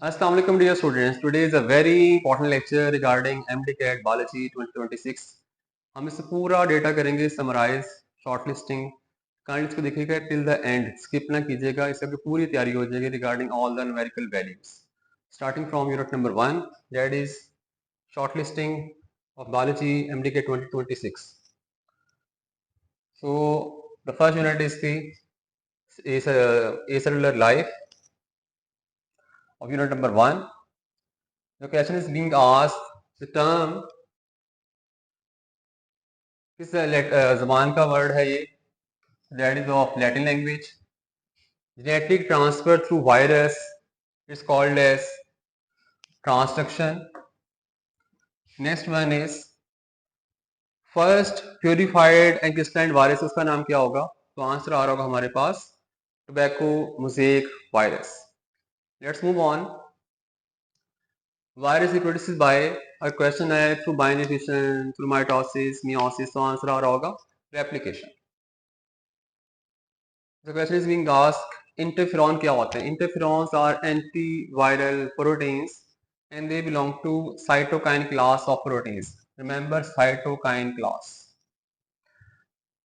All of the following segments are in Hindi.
Assalamu alaikum dear students. Today is a very important lecture regarding MDCAT Biology 2026. हम इससे पूरा डेटा करेंगे समराइज, शॉर्ट लिस्टिंग। काइंड इसको देखिएगा टिल द एंड, स्किप ना कीजिएगा, इससे आपकी पूरी तैयारी हो जाएगी regarding all the numerical values starting from unit number 1, that is short listing of biology MDCAT 2026. So the first unit is the acellular life of unit number 1. The question is being asked, the term किस जबान का वर्ड है ये? That is of Latin language. Genetic transfer through virus is called as transduction. Next one is first purified and crystalline virus, उसका नाम क्या होगा? तो आंसर आ रहा होगा हमारे पास tobacco mosaic virus. Let's move on. Virus reproduces by, और क्वेश्चन है through binary fission, through mitosis, meiosis, तो आंसर आ रहा होगा replication. The question is being asked, interferon क्या होते हैं? Interferons are antiviral proteins and they belong to cytokine class of proteins. Remember cytokine class.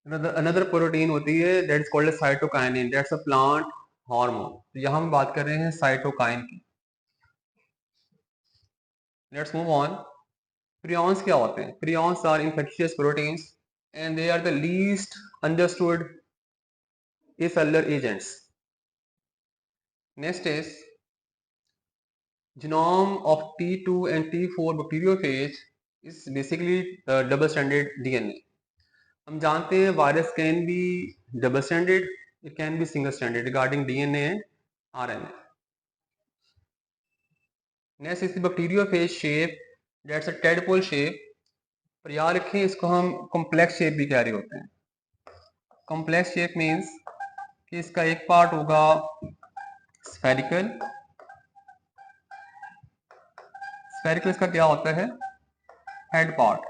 Another protein होती है that is called as cytokinin. That's a plant hormone. तो यहाँ हम बात कर रहे हैं cytokine की. Let's move on. Prions क्या होते हैं? Prions are infectious proteins and they are the least understood acellular agents. Next is genome of T2 and T4 bacteriophage is basically double stranded DNA. हम जानते हैं virus can be double standard, it can be single standard regarding DNA and RNA. Next is bacteriophage shape, that's a tadpole shape. पर याद रखें इसको हम कॉम्प्लेक्स शेप भी कह रहे होते हैं. कॉम्प्लेक्स शेप मीन्स कि इसका एक पार्ट होगा स्फेरिकल. स्फेरिकल इसका क्या होता है? Head part.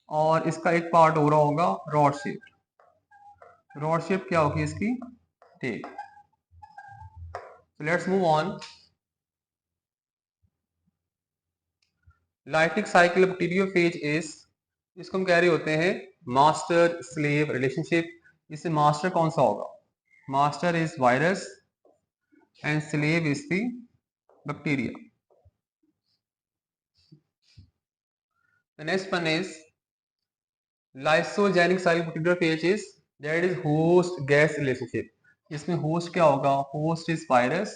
और इसका एक पार्ट हो रहा होगा रॉड शेप. रॉड शेप क्या होगी इसकी? Tail. So let's move on. Lytic cycle bacteriophage is, इसको हम कह रहे होते हैं मास्टर स्लेव रिलेशनशिप. इससे मास्टर कौन सा होगा? Master is virus and slave is the bacteria. The next one is lysogenic cycle bacteriophage is, that is host guest relationship. इसमें होस्ट क्या होगा? Host is virus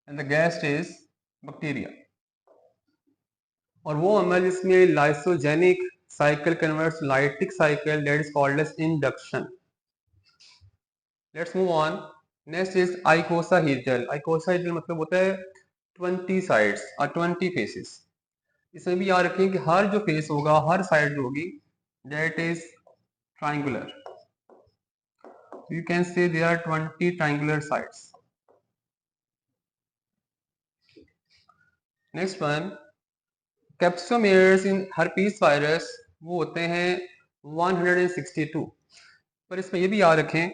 and the guest is bacteria. और वो अमल जिसमें lysogenic cycle converts lytic cycle, that is called as induction. Let's move on. Next is icosahedral. Icosahedral मतलब होता है 20 साइड्स और 20 फेसेस. इसमें भी याद रखें कि हर जो फेस होगा, हर साइड जो होगी, that is triangular. You can say there are 20 triangular sides. Next one, capsomeres in herpes virus वो होते हैं 162. पर इसमें ये भी याद रखें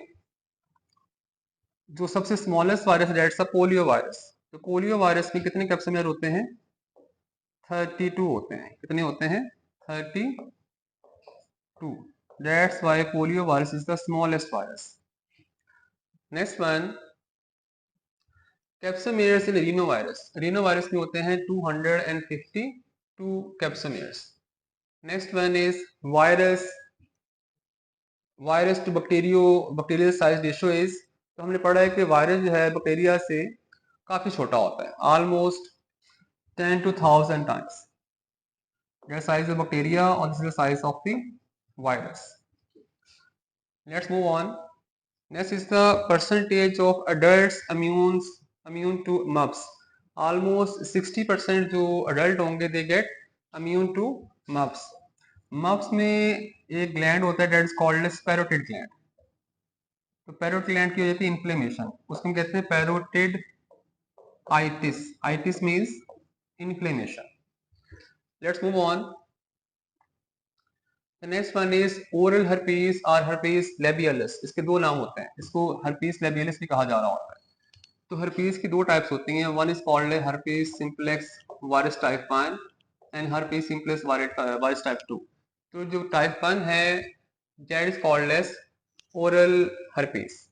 जो सबसे स्मॉलेस्ट वायरस है दैट्स अ पोलियो वायरस. तो पोलियो वायरस में कितने कैप्सोमेयर होते हैं? 32 होते हैं. कितने होते हैं? 32. That's why polio virus is the smallest virus. Next one, capsomeres in rhino virus. Rhino virus में होते हैं 252 capsomeres. Next one is virus to bacterial size ratio is, तो हमने पढ़ा है कि वायरस जो है बैक्टीरिया से काफी छोटा होता है, almost 10 to 1000 times. The size of bacteria or this is the size of the virus. Let's move on. Next is the percentage of adults immune to mumps. Almost 60% जो adult होंगे they get immune to mumps. mumps में एक gland होता है that is called as parotid gland. तो parotid gland की हो जाती है inflammation, उसको हम कहते हैं parotid itis. Itis means inflammation. Let's move on. The next one is oral herpes or herpes labialis. इसके दो नाम होते हैं. इसको herpes labialis भी कहा जा रहा होता है. तो हर्पीस की दो टाइप्स होती हैं, one is called herpes simplex virus type 1 and herpes simplex virus type 2। तो जो टाइप 1 है that is called as oral herpes,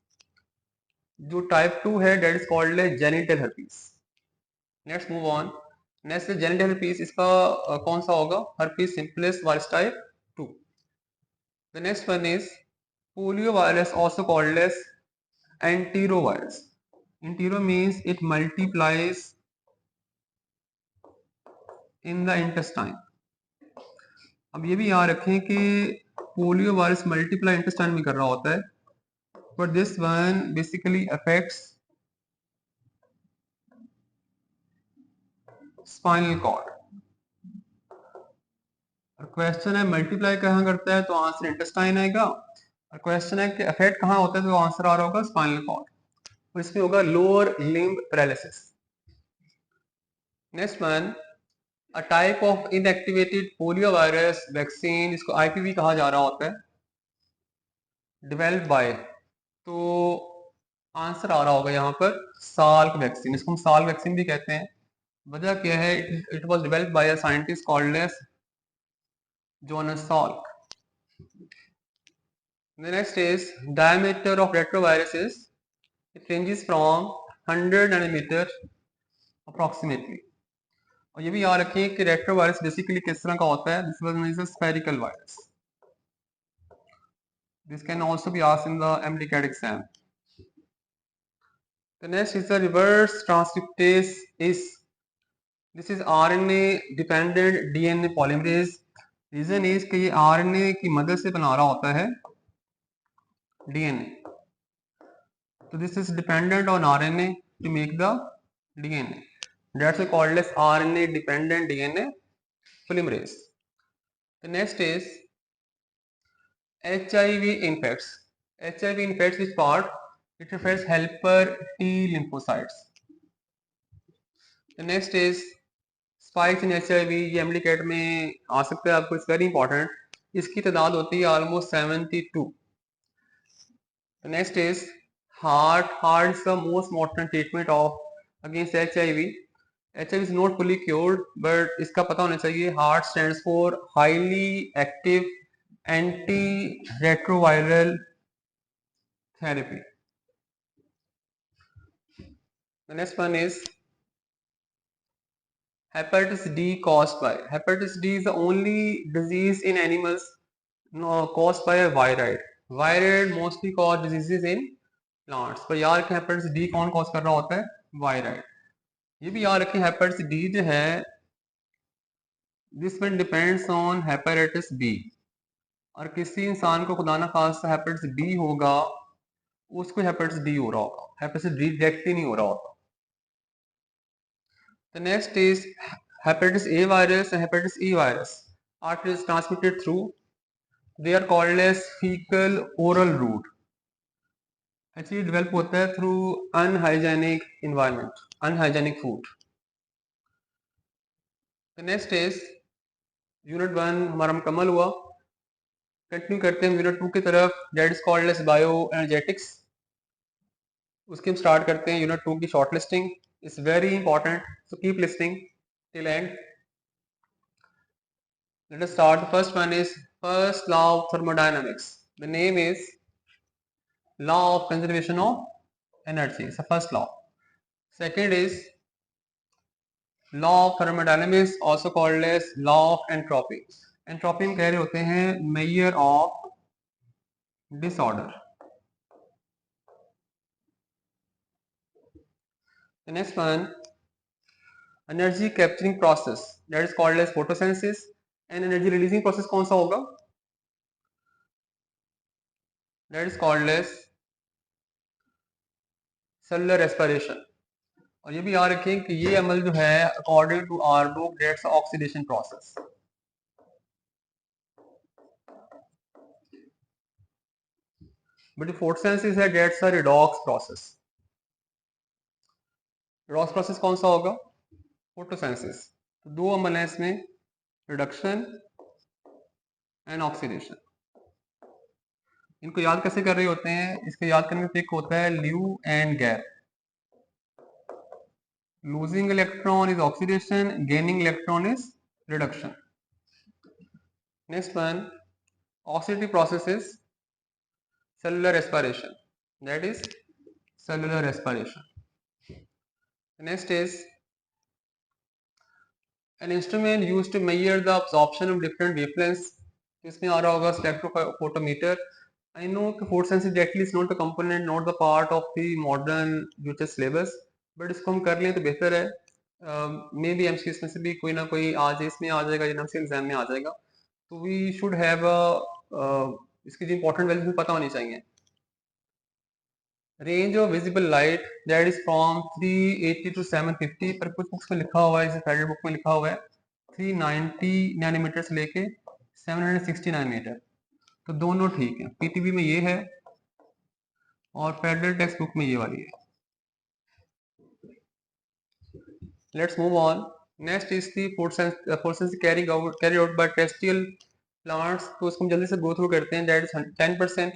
जो टाइप 2 है that is called as genital herpes. Next move on. Next genital herpes, इसका कौन सा होगा? Herpes simplex virus type 2। The next one is polio virus also called as enterovirus. Entero means it multiplies in the intestine. अब ये भी याद रखें कि पोलियो वायरस मल्टीप्लाई इंटेस्टाइन में कर रहा होता है, but this one basically affects spinal cord. और क्वेश्चन है मल्टीप्लाई कहाँ करता है, तो आंसर इंटेस्टाइन आएगा। और क्वेश्चन है कि अफेक्ट कहाँ होता है, तो आंसर आ रहा होगा स्पाइनल कॉर्ड, और इसमें होगा lower limb paralysis. Next one, a type of inactivated polio virus vaccine, इसको आईपीवी कहा जा रहा होता है, डेवलप्ड बाय, तो आंसर आ रहा होगा यहाँ पर साल्क वैक्सीन। इसको हम साल्क वैक्सीन भी कहते हैं। वजह क्या है? It was developed by a scientist called as Jonas Salk. The next is diameter of retroviruses. It ranges from 100 nanometer approximately. और ये भी याद रखिए कि रेट्रोवायरस बेसिकली किस तरह का होता है? This one is a spherical virus. This can also be asked in the MCAT exam. The next is the reverse transcriptase is, this is RNA dependent DNA polymerase. Reason is कि ये RNA की मदद से बना रहा होता है DNA. So this is dependent on RNA to make the DNA. That's called as RNA dependent DNA polymerase. The next is HIV infects. HIV infects which part? It refers helper T lymphocytes. The next is spikes in HIV. ये MCAT में आ सकता है आपको, इट्स वेरी इंपॉर्टेंट। इसकी तादाद होती है almost 72। The next is heart. Heart is the most modern treatment of against HIV. HIV is not fully cured, but इसका पता होना चाहिए। Heart stands for highly active antiretroviral therapy. The next one is hepatitis D caused by. Hepatitis D is the only disease in animals caused by a viroid. Viroid mostly cause diseases in plants. पर याद रखें हेपेटाइटिस डी कौन कॉज कर रहा होता है? वायराइड। ये भी याद रखें हेपेटाइटिस डी जो है this one depends on hepatitis B. और किसी इंसान को खुदा ना खास्ता हेपेटाइटिस बी होगा, उसको हेपेटाइटिस डी हो रहा होगा, हेपेटाइटिस डी डायरेक्टली नहीं हो रहा होता। The next is hepatitis A virus and hepatitis E virus are transmitted through, they are called as fecal oral route. Actually develop होता है through unhygienic environment, unhygienic food. The next is unit 1 हमारा मुकम्मल हुआ। कंटिन्यू करते हैं यूनिट 2 की तरफ, that is called as bioenergetics. उसकी हम स्टार्ट करते हैं यूनिट 2 की short listing. It's very important, so keep listing till end. Let us start. The first one is first law of thermodynamics. The name is law of conservation of energy. It's the first law. Second is law of thermodynamics, also called as law of entropy. Entropy हम कह रहे होते हैं measure of disorder. The next one, energy capturing process, that is called as photosynthesis. And energy releasing process कौन सा होगा? That is called as cellular respiration. और ये भी याद रखें कि ये अमल जो है अकॉर्डिंग टू आर्डो that's oxidation process. But photosynthesis है that's a redox process. Redox process कौन सा होगा? फोटोसिंथेसिस। तो दो अमल है इसमें, रिडक्शन एंड ऑक्सीडेशन। इनको याद कैसे कर रहे होते हैं? इसको याद करने का ट्रिक होता है ल्यू एंड गैर। losing electron is oxidation, gaining electron is reduction. Next one, oxidative processes, cellular respiration, that is cellular respiration. Next is an instrument used to measure the absorption of different wavelengths. इसमें आ रहा होगा spectrophotometer. I know कि photosensing directly is not a component, not the part of the modern future syllabus, but इसको हम कर लें तो बेहतर है. मे बी एमसीक्यू इसमें से भी कोई ना कोई आज इसमें आ जाएगा, एमसीक्यू एग्जाम में आ जाएगा. तो वी शुड हैव इसकी जो इंपॉर्टेंट वैल्यूज पता होनी चाहिए. Range of visible light that is from 380 to 750, पर कुछ बुक्स में लिखा हुआ है, जैसे फेडरल बुक में लिखा हुआ है 390 नैनोमीटर से लेके 760 नैनोमीटर. तो दोनों ठीक है. पीटीबी में ये है और फेडरल टेक्स्ट बुक में ये वाली है. Let's move on. Next is the photosynthesis carrying out by terrestrial plants. तो इसको हम जल्दी से गो थ्रू करते हैं. That is 10%.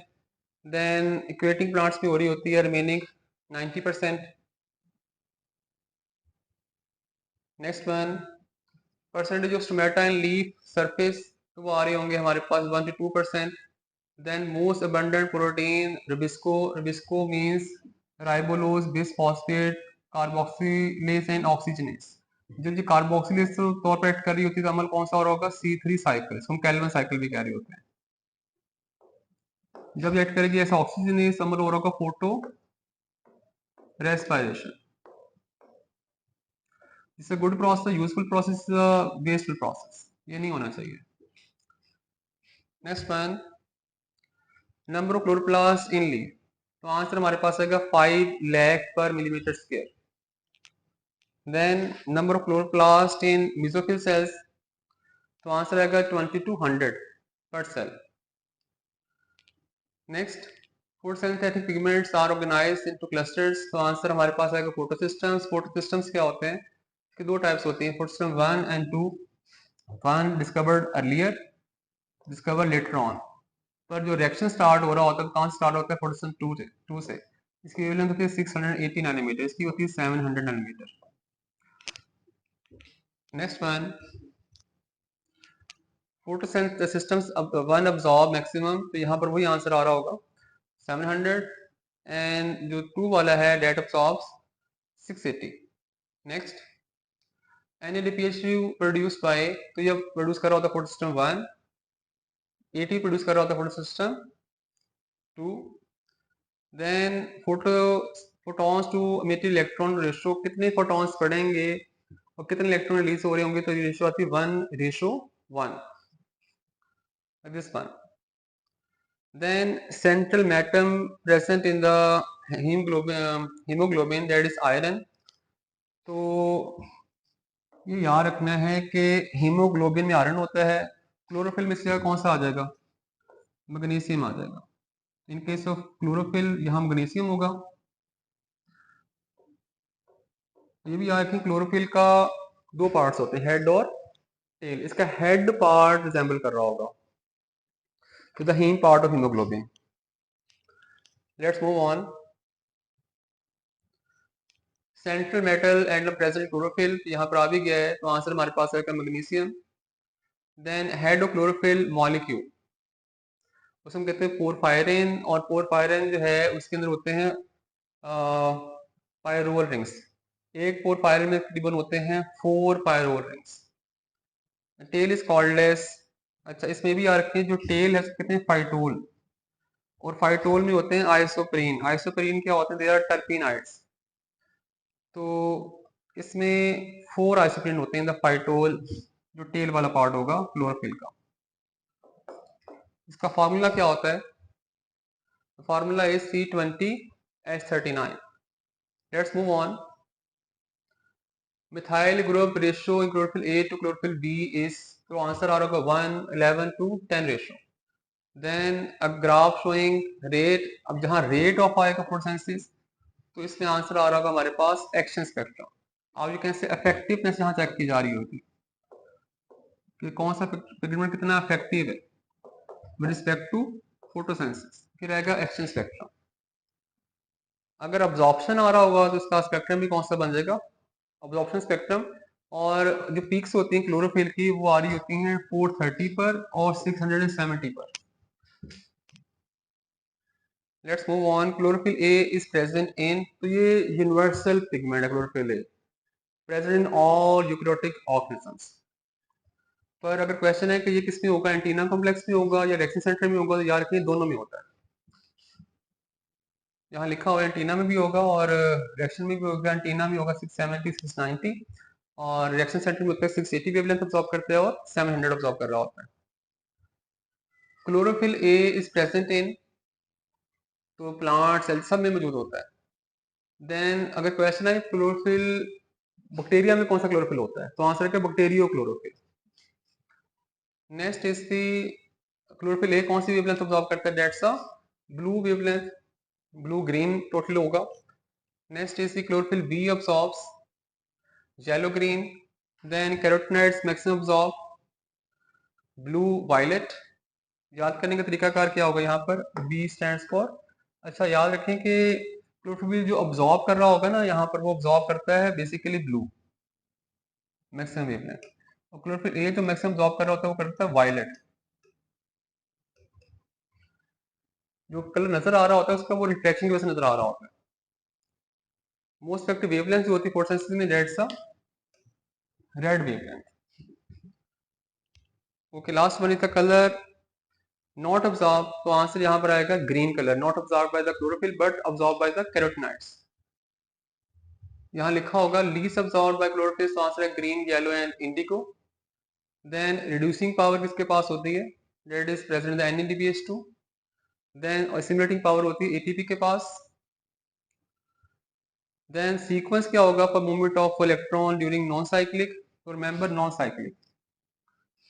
Then aquatic plants में हो रही होती है remaining 90%. Next one, percentage of stomata and leaf surface, तो वो आ रहे होंगे हमारे पास 1 to 2%. Then most abundant protein rubisco. Rubisco means ribulose, bisphosphate, carboxylase and oxygenase. जब ये कार्बोक्सिलेज तौर पर एक्ट कर रही होती है तो अमल कौन सा हो रहा होगा? C3 cycle. हम कैल्विन साइकिल भी कह रहे होते हैं. जब एक्ट करेगी ऐसा ऑक्सीजनेज, अमल हो रहा होगा photorespiration. It's a good process, useful process, wasteful process. ये नहीं होना चाहिए. Next one, number of chloroplast in leaf. तो आंसर हमारे पास आएगा 5 lakh per millimetre square. Then number of chloroplast in mesophyll cells, तो आंसर आएगा 2200 per cell. Next, photosynthetic pigments are organised into clusters. तो आंसर हमारे पास आएगा फोटोसिस्टम्स. फोटोसिस्टम्स क्या होते हैं? इसके दो टाइप्स होती हैं, photosystem 1 and 2. 1 discovered earlier, discover later on. पर जो रिएक्शन स्टार्ट हो रहा होता है कहाँ से स्टार्ट होता है? फोटोसिस्टम 2 से. इसकी वेवलेंथ होती है 680 नैनोमीटर, इसकी होती है 700 nanometre. Next one, photosynthesis systems 1 absorb maximum. तो यहाँ पर वही आंसर आ रहा होगा 700. एंड जो 2 वाला है that absorbs 680. Next, NADPH produce by, तो ये प्रोड्यूस कर रहा होता है फोटोसिस्टम 1. AT प्रोड्यूस कर रहा होता है photosystem 2. Then photons to emitted electron ratio, कितने फोटॉन्स पड़ेंगे और कितने इलेक्ट्रॉन रिलीज हो रहे होंगे? तो ये रेशो आती है 1:1. This one. Then central atom present in the hemoglobin that is iron. तो ये याद रखना है कि हीमोग्लोबिन में आयरन होता है. क्लोरोफिल में से कौन सा आ जाएगा? मैग्नीशियम आ जाएगा. इन केस ऑफ क्लोरोफिल यहाँ मैग्नीशियम होगा. ये भी याद रखें क्लोरोफिल का 2 पार्ट्स होते हैं, हेड और टेल. इसका हेड पार्ट रिजेंबल कर रहा होगा to the haem part of haemoglobin. Let's move on. Central metal and present chlorophyll, यहाँ पर आ भी गया है, तो आंसर हमारे पास आएगा magnesium. Then head of chlorophyll molecule, उसको हम कहते हैं पोरफायरिन. और पोरफायरिन जो है उसके अंदर होते हैं पायरोल रिंग्स. एक पोरफायरिन में तकरीबन होते हैं 4 पायरोल रिंग्स. टेल इज कॉल्डलेस. अच्छा, इसमें भी आ रखे हैं, जो टेल है उसको कहते हैं फाइटोल. और फाइटोल में होते हैं आइसोप्रीन. आइसोप्रीन क्या होते हैं? They are terpenoids. तो इसमें 4 आइसोप्रीन होते हैं द फाइटोल, जो टेल वाला पार्ट होगा क्लोरोफिल का. इसका फार्मूला क्या होता है? Formula is C20H39. Let's move on. Methyl group ratio in chlorophyll A to chlorophyll B is, तो आंसर आ रहा होगा 1:11:10 ratio. Then a graph showing rate. अब जहां रेट ऑफ आएगा फोटोसिंथेसिस, तो इसमें आंसर आ रहा होगा हमारे पास एक्शन स्पेक्ट्रम. अब यू कैन से इफेक्टिवनेस यहाँ चेक की जा रही होगी कि कौन सा पिगमेंट कितना इफेक्टिव है विद रिस्पेक्ट टू फोटोसिंथेसिस. फिर रहेगा एक्शन स्पेक्ट्रम. अगर अब्जॉर्प्शन आ रहा होगा तो इसका स्पेक्ट्रम भी कौन सा बन जाएगा? Absorption spectrum. और जो पीक्स होती हैं क्लोरोफिल की वो आ रही होती हैं 430 पर और 670 पर। Let's move on. Chlorophyll A is present in, तो ये यूनिवर्सल पिगमेंट है chlorophyll A, present in all eukaryotic organisms. पर अगर क्वेश्चन है कि ये किस में होगा, एंटीना कॉम्प्लेक्स में होगा या रेक्सिन सेंटर में होगा, तो याद रखिए दोनों में होता है। यहाँ लिखा हुआ है एंटीना में भी होगा और रिएक्शन में भी होगा। एंटीना में होगा 670 690 और रिएक्शन सेंटर में होता है 680 वेवलेंथ अब्सॉर्ब करते हैं और 700 अब्सॉर्ब कर रहा होता है। Chlorophyll A is present in, तो प्लांट सेल सब में मौजूद होता है। देन अगर क्वेश्चन है क्लोरोफिल बैक्टीरिया में कौन सा क्लोरोफिल होता है, तो आंसर है bacteriochlorophyll. Next is the chlorophyll A कौन सी वेवलेंथ अब्सॉर्ब करता है, that's a blue wavelength, blue green total होगा। Next is the chlorophyll B absorbs yellow green. Then carotenoids maximum absorb blue violet. याद करने का तरीकाकार क्या होगा यहाँ पर, बी स्टैंड्स फॉर, अच्छा याद रखें कि क्लोरोफिल जो अब्सॉर्ब कर रहा होगा ना यहाँ पर, वो अब्सॉर्ब करता है बेसिकली ब्लू मैक्सिमम वेवलेंथ, और क्लोरोफिल ए जो मैक्सिमम अब्सॉर्ब कर रहा होता है वो करता है वायलेट। जो कलर नजर आ रहा होता है उसका वो रिफ्लेक्शन की वजह से नजर आ रहा होता है। मोस्ट इफेक्टिव वेवलेंथ जो होती है फोटोसिंथेसिस में, that's a red wavelength. Okay, last one is the colour not absorb, तो आंसर यहाँ पर आएगा green colour, not absorb by the chlorophyll but absorb by the carotenoids. यहाँ लिखा होगा लीस्ट अब्सॉर्ब बाय क्लोरोफिल, तो आंसर है green, yellow and indigo. Then reducing power किसके पास होती है, that is present the NADPH2। Then assimilating power होती है ATP के पास। देन सीक्वेंस क्या होगा for movement of electron during non cyclic, तो रिमेंबर नॉन साइक्लिक,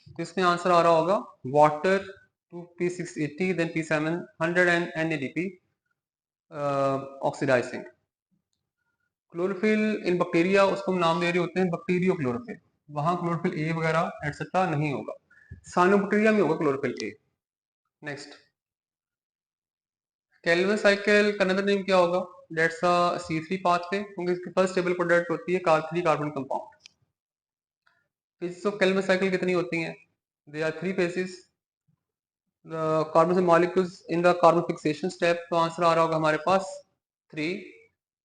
तो इसमें आंसर आ रहा होगा water 2p680 then p700 and NADP oxidising. Chlorophyll in bacteria उसको हम नाम दे रहे होते हैं बैक्टीरियो क्लोरोफिल, वहां क्लोरोफिल ए वगैरह एटसेट्रा नहीं होगा, साइनोबैक्टीरिया में होगा chlorophyll A. Next, Calvin cycle का अनदर नेम क्या होगा, दैट्स अ C3 पाथवे, क्योंकि इसकी फर्स्ट स्टेबल प्रोडक्ट होती है carbon 3 carbon compound. Phases of Calvin cycle कितनी होती हैं, दे आर 3 फेजेस। कार्बन से molecules in the carbon fixation step, तो आंसर आ रहा होगा हमारे पास 3।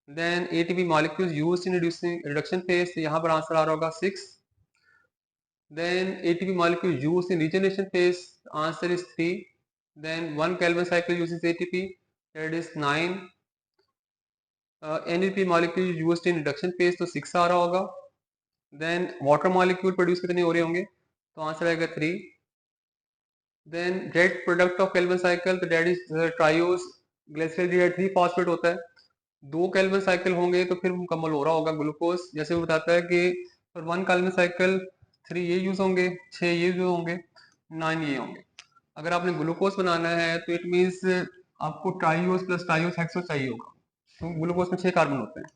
Then ATP molecules used in reduction phase, यहाँ पर आंसर आ रहा होगा 6। Then ATP molecule used in regeneration phase, answer is 3. Then 1 Kelvin cycle uses ATP, that is 9. NADP molecule used in reduction phase, तो 6 आ रहा होगा। Then water molecule produce कितने हो रहे होंगे, तो आंसर आएगा 3। Then direct product of Kelvin cycle, तो that is triose glycerol 3 phosphate होता है। 2 केल्विन साइकिल होंगे तो फिर मुकम्मल हो रहा होगा ग्लूकोज, जैसे वो बताता है कि फॉर 1 केल्विन साइकिल 3 ये यूज होंगे, 6 ये यूज होंगे, 9 ये होंगे। अगर आपने ग्लूकोज बनाना है तो इट मीन्स आपको ट्राइओस प्लस ट्राइओस हेक्सो चाहिए होगा, तो ग्लूकोज में 6 कार्बन होते हैं,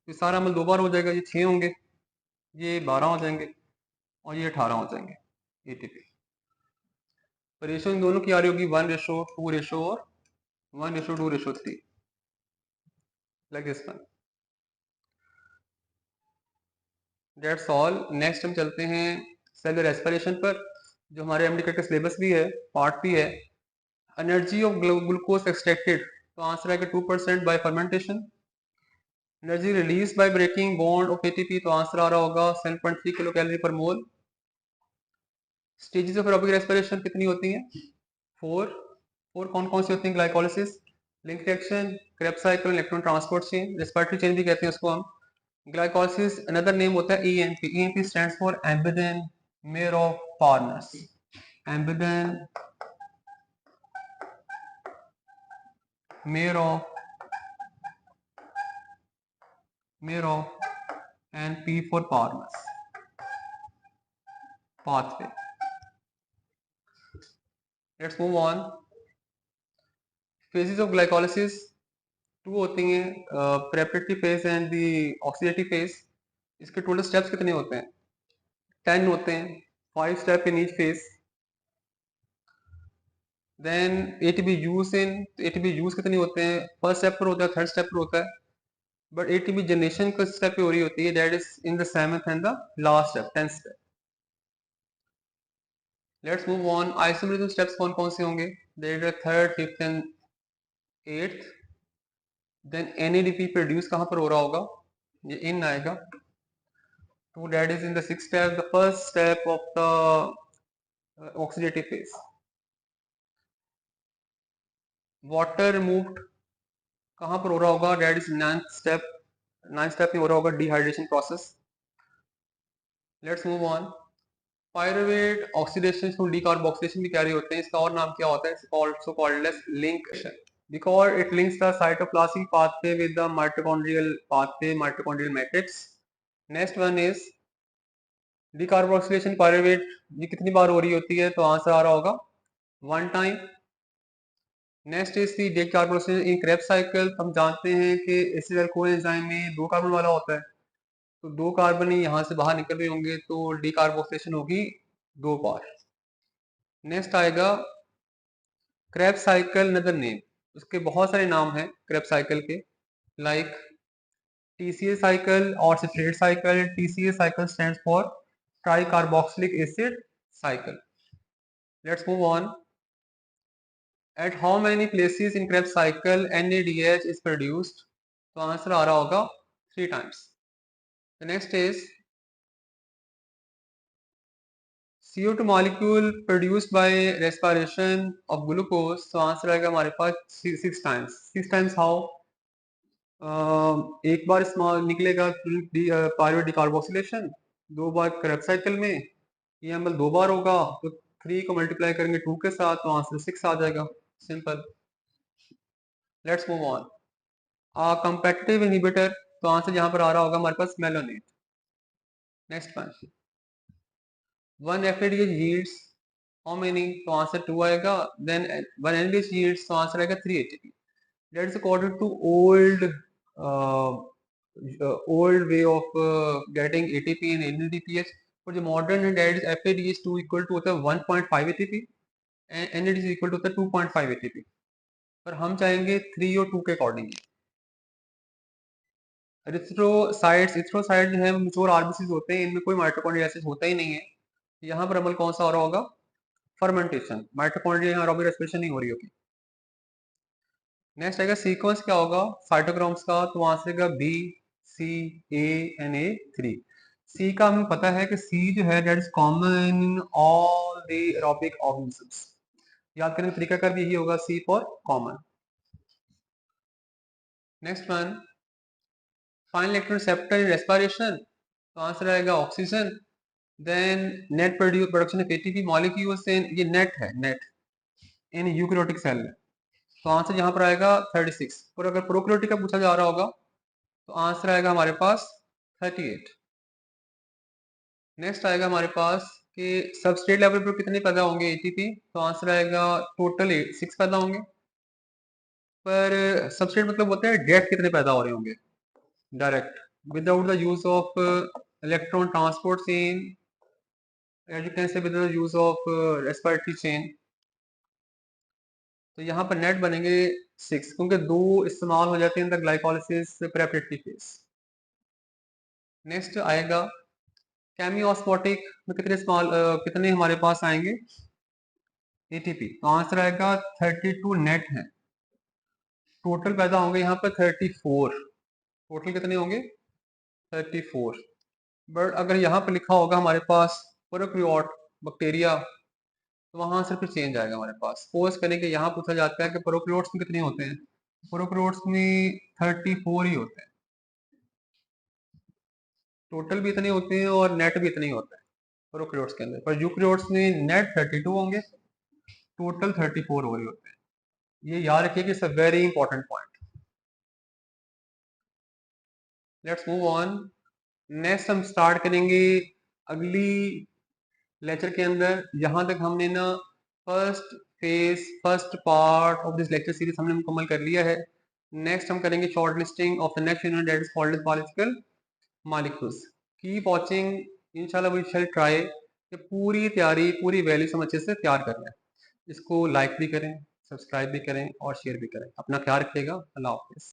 तो सारा अमल 2 बार हो जाएगा, ये 6 होंगे, ये 12 हो जाएंगे और ये 18 हो जाएंगे ATP। तो रेशो इन दोनों की आ रही होगी 1:2 रेशो और 1:2:3, like this one. That's all. Next हम चलते हैं सेल रेस्पिरेशन पर, जो हमारे MD का सिलेबस भी है, पार्ट भी है। एनर्जी ऑफ ग्लूकोज एक्सट्रैक्टेड, तो आंसर आएगा 2% by fermentation. Energy release by breaking bond of ATP, तो आंसर आ रहा होगा 7.3 kilo calorie per mole. Stages of aerobic respiration कितनी होती हैं, 4। कौन कौन सी होती हैं, glycolysis, link reaction, Krebs cycle, electron transport chain, respiratory chain भी कहते हैं उसको हम। ग्लाइकोलिसिस अनदर नेम होता है EMP stands for Embden Meyer of Parnas, Embden Meyer of and P for Parnas pathway. Let's move on. Phases of glycolysis 2 होती हैं, preparatory phase and the oxidative phase. इसके टोटल स्टेप्स कितने होते हैं, 10 होते हैं, 5 step in each phase. Then ATP use in, ATP use कितने होते हैं, फर्स्ट स्टेप पर होता है, थर्ड स्टेप पर होता है। बट एटीपी जनरेशन किस स्टेप पे हो रही होती है, that is in the 7th and the last step, 10th step. Let's move on. Isomerism steps कौन कौन से होंगे, that is 3rd, 5th and 8th। Then NADP produce कहां पर हो रहा होगा, ये इन आएगा। तो that is in the 6th step, the first step of the oxidative phase. Water removed कहां पर हो रहा होगा, that is 9th step. 9th step में हो रहा होगा dehydration process. Let's move on. Pyruvate oxidation to decarboxylation भी कैरी होते हैं, इसका और नाम क्या होता है, it's also called as link because it links the cytoplasmic pathway with the mitochondrial pathway, mitochondrial matrix. Next one is decarboxylation pyruvate, ये कितनी बार हो रही होती है, तो आंसर आ रहा होगा 1 time. Next is the decarboxylation in Krebs cycle। हम जानते हैं कि एसिड कोएंजाइम में 2 कार्बन वाला होता है, तो 2 कार्बन ही यहाँ से बाहर निकल रहे होंगे, तो decarboxylation होगी 2 बार। नेक्स्ट आएगा Krebs cycle another name, उसके बहुत सारे नाम हैं Krebs cycle के, like TCA cycle or citrate cycle। TCA cycle stands for tricarboxylic acid cycle। Let's move on। At how many places in Krebs cycle NADH is produced, तो आंसर आ रहा होगा 3 times। The next is CO2 molecule produced by respiration of glucose, तो आंसर आएगा हमारे पास 6 times। 6 times how, एक बार इस्तेमाल निकलेगा पायरुवेट डिकार्बोक्सिलेशन, 2 बार Krebs साइकिल में, ये अमल 2 बार होगा, तो 3 को मल्टीप्लाई करेंगे 2 के साथ, तो आंसर 6 आ जाएगा, simple. Let's move on. Competitive inhibitor, तो आंसर यहाँ पर आ रहा होगा हमारे पास malonate. Next one, 1 FADH yields how many, तो आंसर 2 आएगा। देन 1 NADH yields, तो आंसर आएगा 3 ATP। That is according to old way of getting ATP and NADPH। और जो मॉडर्न है, that is FADH2 equal to होता है 1.5 ATP and NADH equal to होता है 2.5 ATP। पर हम चाहेंगे 3 और 2 के अकॉर्डिंग। इथ्रोसाइट्स, इथ्रोसाइट जो है मैच्योर आरबीसीज होते हैं, इनमें कोई माइटोकॉन्ड्रिया एसिड होता ही नहीं है। यहाँ पर अमल कौन सा हो रहा होगा, फर्मेंटेशन। माइटोकॉन्ड्रिया यहाँ एरोबिक रेस्पिरेशन नहीं हो रही होगी। नेक्स्ट आएगा सीक्वेंस क्या होगा साइटोक्रोम्स का, तो आंसर आएगा BCANA3। सी का हमें पता है कि सी जो है that is common in all the aerobic organisms. याद करने का तरीका कर भी यही होगा, C for common. Next one, final electron receptor in respiration, तो आंसर आएगा oxygen. Then net production of ATP molecules in, ये नेट है, नेट इन यूकैरियोटिक सेल में, तो आंसर यहाँ पर आएगा 36। और अगर प्रोकैरियोटिक का पूछा जा रहा होगा तो आंसर आएगा हमारे पास 38। नेक्स्ट आएगा हमारे पास कि सबस्ट्रेट लेवल पर कितने पैदा होंगे एटीपी, तो आंसर आएगा टोटल 6 पैदा होंगे। पर सबस्ट्रेट मतलब होता है डायरेक्ट कितने पैदा हो रहे होंगे, direct without the use of electron transport chain, as you can say with the use of respiratory chain. तो यहाँ पर नेट बनेंगे 6, क्योंकि 2 इस्तेमाल हो जाते हैं in the glycolysis preparatory phase. Next आएगा केमियोस्मोटिक में कितने हमारे पास आएंगे एटीपी, तो आंसर आएगा 32 नेट है। टोटल पैदा होंगे यहाँ पर 34। टोटल कितने होंगे 34। बट अगर यहाँ पर लिखा होगा हमारे पास प्रोकैरियोट बैक्टीरिया, तो वहां से फिर चेंज आएगा हमारे पास। सपोज करें कि यहाँ पूछा जाता है कि प्रोकैरियोट्स में कितने होते हैं, प्रोकैरियोट्स में 34 ही होते हैं। टोटल भी इतने होते हैं और नेट भी इतने ही होता है प्रोकैरियोट्स के अंदर, पर यूकैरियोट्स में नेट 32 होंगे, टोटल 34 हो रहे होते हैं। ये याद रखिए कि it's a very important point. Let's move on. Next हम स्टार्ट करेंगे अगली लेक्चर के अंदर। यहाँ तक हमने ना first phase, first part of this lecture series हमने मुकम्मल कर लिया है। नेक्स्ट हम करेंगे short listing of the next unit that is called as biological molecules. Keep watching, इंशाल्लाह वी शैल ट्राई कि पूरी तैयारी, पूरी वैल्यूज हम अच्छे से तैयार कर लें। इसको लाइक भी करें, सब्सक्राइब भी करें और शेयर भी करें। अपना ख्याल रखिएगा। अल्लाह हाफिज़।